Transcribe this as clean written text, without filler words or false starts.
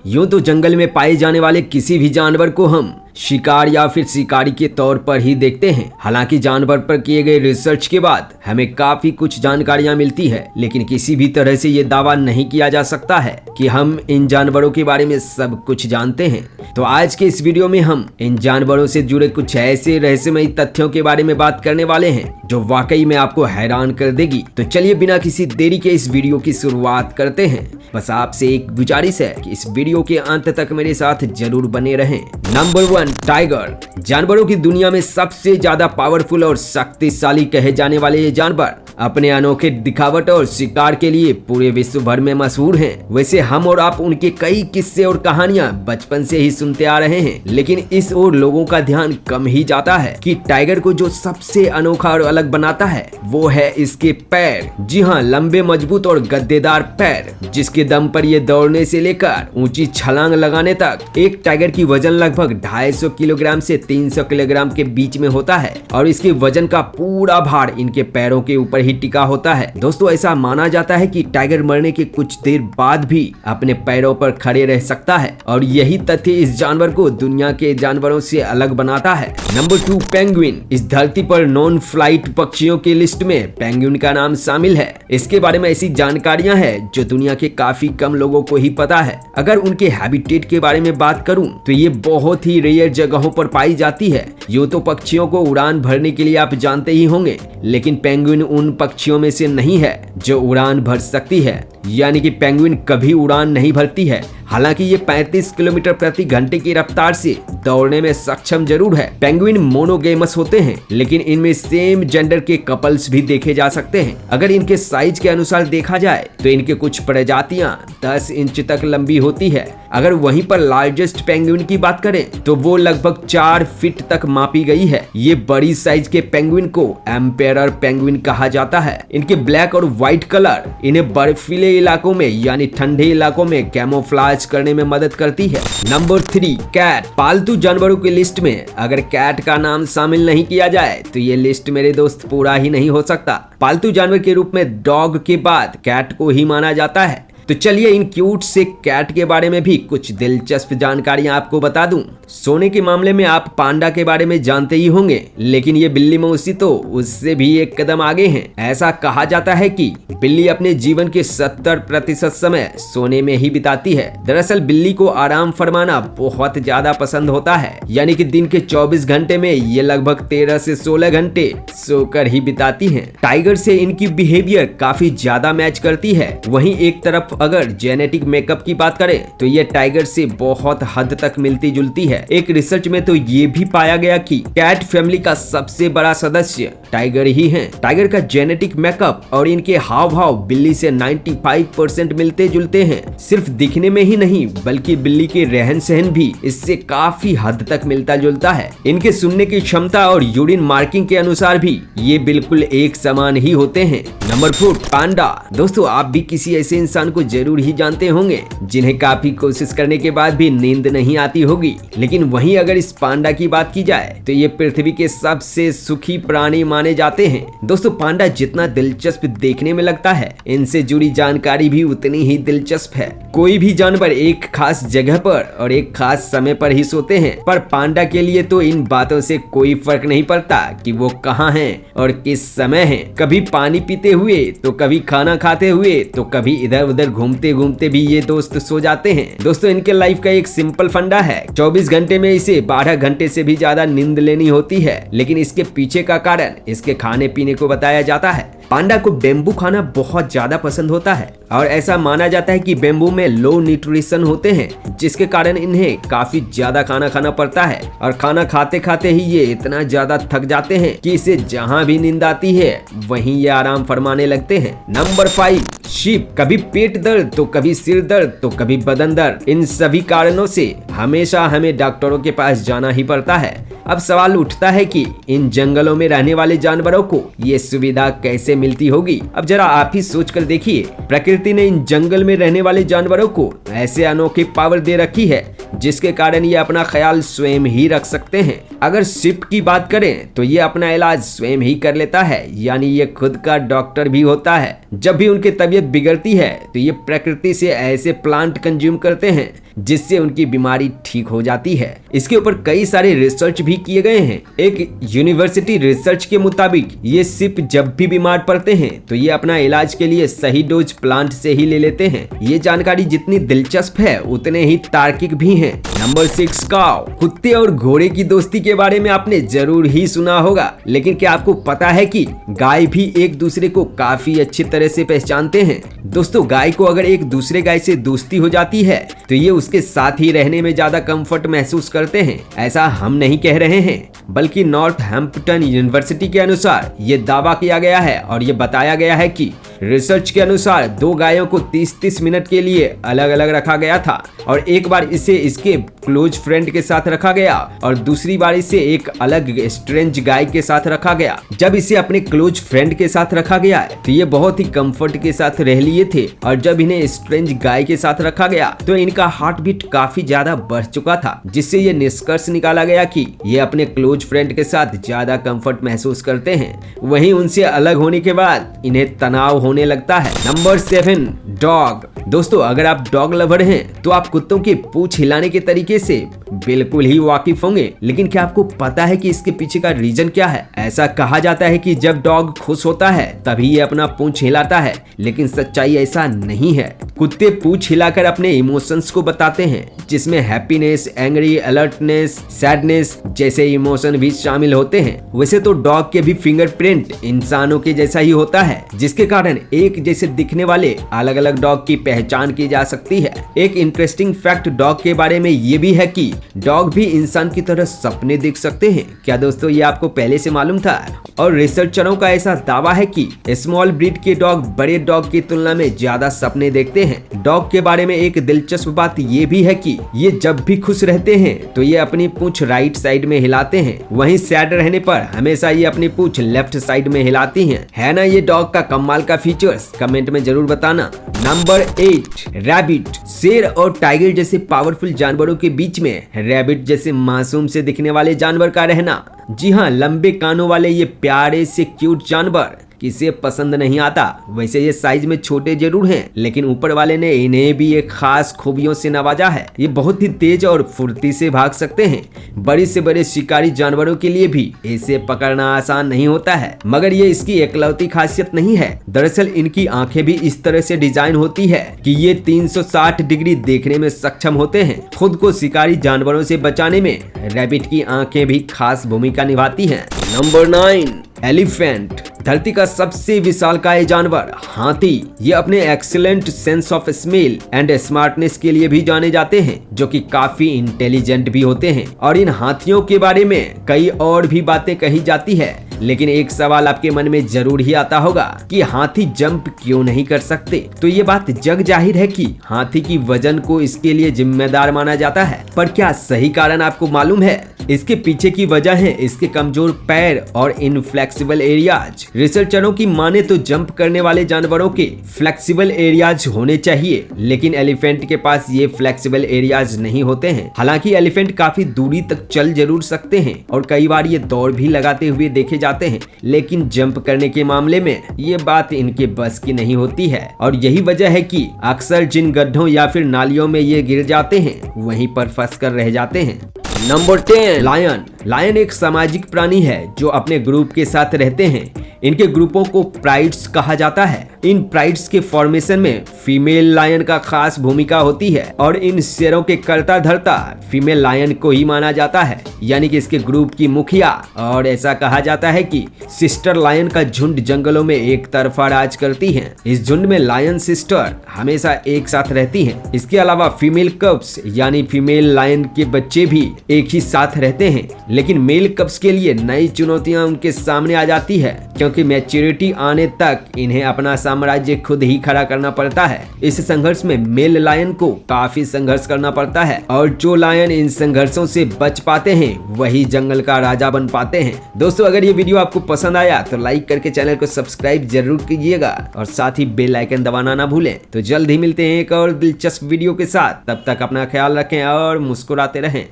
यूं तो जंगल में पाए जाने वाले किसी भी जानवर को हम शिकार या फिर शिकारी के तौर पर ही देखते हैं। हालांकि जानवर पर किए गए रिसर्च के बाद हमें काफी कुछ जानकारियां मिलती है, लेकिन किसी भी तरह से ये दावा नहीं किया जा सकता है कि हम इन जानवरों के बारे में सब कुछ जानते हैं। तो आज के इस वीडियो में हम इन जानवरों से जुड़े कुछ ऐसे रहस्यमयी तथ्यों के बारे में बात करने वाले हैं जो वाकई में आपको हैरान कर देगी। तो चलिए बिना किसी देरी के इस वीडियो की शुरुआत करते हैं। बस आपसे एक गुजारिश है कि इस वीडियो के अंत तक मेरे साथ जरूर बने रहें। Number 1, tiger. जानवरों की दुनिया में सबसे ज्यादा पावरफुल और शक्तिशाली कहे जाने वाले ये जानवर अपने अनोखे दिखावट और शिकार के लिए पूरे विश्व भर में मशहूर हैं। वैसे हम और आप उनके कई किस्से और कहानियां बचपन से ही सुनते आ रहे हैं, लेकिन इस ओर लोगों का ध्यान कम ही जाता है कि टाइगर को जो सबसे अनोखा और अलग बनाता है वो है इसके पैर। जी हाँ, लंबे, मजबूत और गद्देदार पैर, जिसके दम पर ये दौड़ने से लेकर ऊंची छलांग लगाने तक। एक टाइगर की वजन लगभग 250 किलोग्राम से 300 किलोग्राम के बीच में होता है और इसके वजन का पूरा भार इनके पैरों के ऊपर ही टिका होता है। दोस्तों, ऐसा माना जाता है कि टाइगर मरने के कुछ देर बाद भी अपने पैरों पर खड़े रह सकता है और यही तथ्य इस जानवर को दुनिया के जानवरों से अलग बनाता है। Number 2, penguin. इस धरती पर नॉन फ्लाइट पक्षियों की लिस्ट में पेंगुइन का नाम शामिल है। इसके बारे में ऐसी जानकारियां हैं जो दुनिया के काफी कम लोगों को ही पता है। अगर उनके हैबिटेट के बारे में बात करूं तो ये बहुत ही रेयर जगहों पर पाई जाती है। यूं तो पक्षियों को उड़ान भरने के लिए आप जानते ही होंगे, लेकिन पेंगुइन उन पक्षियों में से नहीं है जो उड़ान भर सकती है, यानी कि पेंगुइन कभी उड़ान नहीं भरती है। हालांकि ये 35 किलोमीटर प्रति घंटे की रफ्तार से दौड़ने में सक्षम जरूर है। पेंगुइन मोनोगेमस होते हैं, लेकिन इनमें सेम जेंडर के कपल्स भी देखे जा सकते हैं। अगर इनके साइज के अनुसार देखा जाए तो इनके कुछ प्रजातियां 10 इंच तक लंबी होती है। अगर वहीं पर लार्जेस्ट पेंगुइन की बात करें तो वो लगभग 4 फीट तक मापी गई है। ये बड़ी साइज के पेंगुइन को एम्पेरर पेंगुइन कहा जाता है। इनके ब्लैक और व्हाइट कलर इन्हें बर्फीले इलाकों में यानी ठंडे इलाकों में कैमोफ्लेज करने में मदद करती है। Number 3, cat. पालतू जानवरों की लिस्ट में अगर कैट का नाम शामिल नहीं किया जाए तो ये लिस्ट मेरे दोस्त पूरा ही नहीं हो सकता। पालतू जानवर के रूप में डॉग के बाद कैट को ही माना जाता है। तो चलिए इन क्यूट से कैट के बारे में भी कुछ दिलचस्प जानकारियां आपको बता दूं। सोने के मामले में आप पांडा के बारे में जानते ही होंगे, लेकिन ये बिल्ली मौसी तो उससे भी एक कदम आगे हैं। ऐसा कहा जाता है कि बिल्ली अपने जीवन के 70% समय सोने में ही बिताती है। दरअसल बिल्ली को आराम फरमाना बहुत ज्यादा पसंद होता है, यानी कि दिन के 24 घंटे में ये लगभग 13 से 16 घंटे सोकर ही बिताती है। टाइगर से इनकी बिहेवियर काफी ज्यादा मैच करती है। वहीं एक तरफ अगर जेनेटिक मेकअप की बात करें तो ये टाइगर से बहुत हद तक मिलती जुलती है। एक रिसर्च में तो ये भी पाया गया कि कैट फैमिली का सबसे बड़ा सदस्य टाइगर ही है। टाइगर का जेनेटिक मेकअप और इनके हाव भाव बिल्ली से 95% मिलते जुलते हैं। सिर्फ दिखने में ही नहीं बल्कि बिल्ली के रहन सहन भी इससे काफी हद तक मिलता जुलता है। इनके सुनने की क्षमता और यूरिन मार्किंग के अनुसार भी ये बिल्कुल एक समान ही होते हैं। नंबर 4, पांडा। दोस्तों, आप भी किसी ऐसे इंसान को जरूर ही जानते होंगे जिन्हें काफी कोशिश करने के बाद भी नींद नहीं आती होगी, लेकिन वहीं अगर इस पांडा की बात की जाए तो ये पृथ्वी के सबसे सुखी प्राणी माने जाते हैं। दोस्तों, पांडा जितना दिलचस्प देखने में लगता है, इनसे जुड़ी जानकारी भी उतनी ही दिलचस्प है। कोई भी जानवर एक खास जगह पर और एक खास समय पर ही सोते हैं, पर पांडा के लिए तो इन बातों से कोई फर्क नहीं पड़ता कि वो कहाँ हैं और किस समय हैं। कभी पानी पीते हुए तो कभी खाना खाते हुए तो कभी इधर उधर घूमते घूमते भी ये दोस्त सो जाते हैं। दोस्तों, इनके लाइफ का एक सिंपल फंडा है, 24 घंटे में इसे 12 घंटे से भी ज्यादा नींद लेनी होती है, लेकिन इसके पीछे का कारण इसके खाने पीने को बताया जाता है। पांडा को बेम्बू खाना बहुत ज्यादा पसंद होता है और ऐसा माना जाता है कि बेम्बू में लो न्यूट्रिशन होते हैं, जिसके कारण इन्हें काफी ज्यादा खाना खाना पड़ता है और खाना खाते खाते ही ये इतना ज्यादा थक जाते हैं कि इसे जहां भी नींद आती है वहीं ये आराम फरमाने लगते हैं। Number 5, sheep. कभी पेट दर्द तो कभी सिर दर्द तो कभी बदन दर्द। इन सभी कारणों से हमेशा हमें डॉक्टरों के पास जाना ही पड़ता है। अब सवाल उठता है कि इन जंगलों में रहने वाले जानवरों को ये सुविधा कैसे मिलती होगी। अब जरा आप ही सोच कर देखिए, प्रकृति ने इन जंगल में रहने वाले जानवरों को ऐसे अनोखी पावर दे रखी है जिसके कारण ये अपना ख्याल स्वयं ही रख सकते हैं। अगर शीप की बात करें तो ये अपना इलाज स्वयं ही कर लेता है, यानी ये खुद का डॉक्टर भी होता है। जब भी उनकी तबीयत बिगड़ती है तो ये प्रकृति से ऐसे प्लांट कंज्यूम करते हैं जिससे उनकी बीमारी ठीक हो जाती है। इसके ऊपर कई सारे रिसर्च भी किए गए हैं। एक यूनिवर्सिटी रिसर्च के मुताबिक ये सिर्फ जब भी बीमार पड़ते हैं तो ये अपना इलाज के लिए सही डोज प्लांट से ही ले लेते हैं। ये जानकारी जितनी दिलचस्प है उतने ही तार्किक भी हैं। नंबर 6, काऊ। कुत्ते और घोड़े की दोस्ती के बारे में आपने जरूर ही सुना होगा, लेकिन क्या आपको पता है कि गाय भी एक दूसरे को काफी अच्छी तरह से पहचानते हैं। दोस्तों, गाय को अगर एक दूसरे गाय से दोस्ती हो जाती है तो ये उसके साथ ही रहने में ज्यादा कंफर्ट महसूस करते हैं। ऐसा हम नहीं कह रहे हैं, बल्कि नॉर्थहैम्पटन यूनिवर्सिटी के अनुसार ये दावा किया गया है और ये बताया गया है कि रिसर्च के अनुसार 2 गायों को 30-30 मिनट के लिए अलग अलग रखा गया था और एक बार इसे इसके क्लोज फ्रेंड के साथ रखा गया और दूसरी बार इसे एक अलग स्ट्रेंज गाय के साथ रखा गया। जब इसे अपने क्लोज फ्रेंड के साथ रखा गया तो ये बहुत ही कंफर्ट के साथ रह लिए थे और जब इन्हें स्ट्रेंज गाय के साथ रखा गया तो इनका हार्ट बीट काफी ज्यादा बढ़ चुका था, जिससे ये निष्कर्ष निकाला गया कि ये अपने क्लोज फ्रेंड के साथ ज्यादा कंफर्ट महसूस करते हैं। वहीं उनसे अलग होने के बाद इन्हें तनाव होने लगता है। Number 7, dog. दोस्तों, अगर आप डॉग लवर हैं तो आप कुत्तों के पूंछ हिलाने के तरीके से बिल्कुल ही वाकिफ होंगे, लेकिन क्या आपको पता है कि इसके पीछे का रीजन क्या है? ऐसा कहा जाता है कि जब डॉग खुश होता है तभी ये अपना पूंछ हिलाता है, लेकिन सच्चाई ऐसा नहीं है। कुत्ते पूंछ हिलाकर अपने इमोशंस को बताते हैं, जिसमें हैप्पीनेस, एंग्री, अलर्टनेस, सैडनेस जैसे इमोशन भी शामिल होते हैं। वैसे तो डॉग के भी फिंगरप्रिंट इंसानों के जैसा ही होता है, जिसके कारण एक जैसे दिखने वाले अलग अलग डॉग की पहचान की जा सकती है। एक इंटरेस्टिंग फैक्ट डॉग के बारे में ये भी है कि डॉग भी इंसान की तरह सपने देख सकते हैं। क्या दोस्तों, ये आपको पहले से मालूम था? और रिसर्चरों का ऐसा दावा है कि स्मॉल ब्रीड के डॉग बड़े डॉग की तुलना में ज्यादा सपने देखते हैं। डॉग के बारे में एक दिलचस्प बात ये भी है कि ये जब भी खुश रहते हैं तो ये अपनी पूंछ राइट साइड में हिलाते हैं, वहीं सैड रहने पर हमेशा ये अपनी पूंछ लेफ्ट साइड में हिलाती हैं। है ना ये डॉग का कमाल का फीचर्स? कमेंट में जरूर बताना। Number 8, rabbit. शेर और टाइगर जैसे पावरफुल जानवरों के बीच में रैबिट जैसे मासूम से दिखने वाले जानवर का रहना। जी हाँ, लंबे कानों वाले ये प्यारे से क्यूट जानवर किसे पसंद नहीं आता। वैसे ये साइज में छोटे जरूर हैं, लेकिन ऊपर वाले ने इन्हें भी एक खास खूबियों से नवाजा है। ये बहुत ही तेज और फुर्ती से भाग सकते हैं। बड़े से बड़े शिकारी जानवरों के लिए भी इसे पकड़ना आसान नहीं होता है, मगर ये इसकी एकलौती खासियत नहीं है। दरअसल इनकी आंखें भी इस तरह से डिजाइन होती है कि ये 360 डिग्री देखने में सक्षम होते हैं। खुद को शिकारी जानवरों से बचाने में रैबिट की आंखें भी खास भूमिका निभाती हैं। Number 9, elephant. धरती का सबसे विशालकाय जानवर हाथी। ये अपने excellent sense of smell and smartness के लिए भी जाने जाते हैं, जो कि काफी इंटेलिजेंट भी होते हैं। और इन हाथियों के बारे में कई और भी बातें कही जाती है, लेकिन एक सवाल आपके मन में जरूर ही आता होगा कि हाथी जंप क्यों नहीं कर सकते? तो ये बात जग जाहिर है कि हाथी की वजन को इसके लिए जिम्मेदार माना जाता है। पर क्या सही कारण आपको मालूम है? इसके पीछे की वजह है इसके कमजोर पैर और इनफ्लेक्सिबल एरियाज। रिसर्चरों की माने तो जंप करने वाले जानवरों के फ्लेक्सिबल एरियाज होने चाहिए, लेकिन एलिफेंट के पास ये फ्लेक्सिबल एरियाज नहीं होते हैं। हालांकि एलिफेंट काफी दूरी तक चल जरूर सकते हैं और कई बार ये दौड़ भी लगाते हुए देखे जाते हैं, लेकिन जंप करने के मामले में ये बात इनके बस की नहीं होती है। और यही वजह है कि अक्सर जिन गड्ढों या फिर नालियों में ये गिर जाते हैं वहीं पर फंस कर रह जाते हैं। Number 10, lion. लायन एक सामाजिक प्राणी है जो अपने ग्रुप के साथ रहते हैं। इनके ग्रुपों को प्राइड्स कहा जाता है। इन प्राइड्स के फॉर्मेशन में फीमेल लायन का खास भूमिका होती है और इन शेरों के कर्ता धर्ता फीमेल लायन को ही माना जाता है, यानी कि इसके ग्रुप की मुखिया। और ऐसा कहा जाता है कि सिस्टर लायन का झुंड जंगलों में एक तरफा राज करती है। इस झुंड में लायन सिस्टर हमेशा एक साथ रहती हैं। इसके अलावा फीमेल कब्स यानी फीमेल लायन के बच्चे भी एक ही साथ रहते हैं, लेकिन मेल कब्स के लिए नई चुनौतियां उनके सामने आ जाती है, क्योंकि मैच्योरिटी आने तक इन्हें अपना साम्राज्य खुद ही खड़ा करना पड़ता है। इस संघर्ष में मेल लायन को काफी संघर्ष करना पड़ता है और जो लायन इन संघर्षों से बच पाते हैं वही जंगल का राजा बन पाते हैं। दोस्तों, अगर ये वीडियो आपको पसंद आया तो लाइक करके चैनल को सब्सक्राइब जरूर कीजिएगा और साथ ही बेल आइकन दबाना ना भूलें। तो जल्द ही मिलते हैं एक और दिलचस्प वीडियो के साथ। तब तक अपना ख्याल रखें और मुस्कुराते रहें।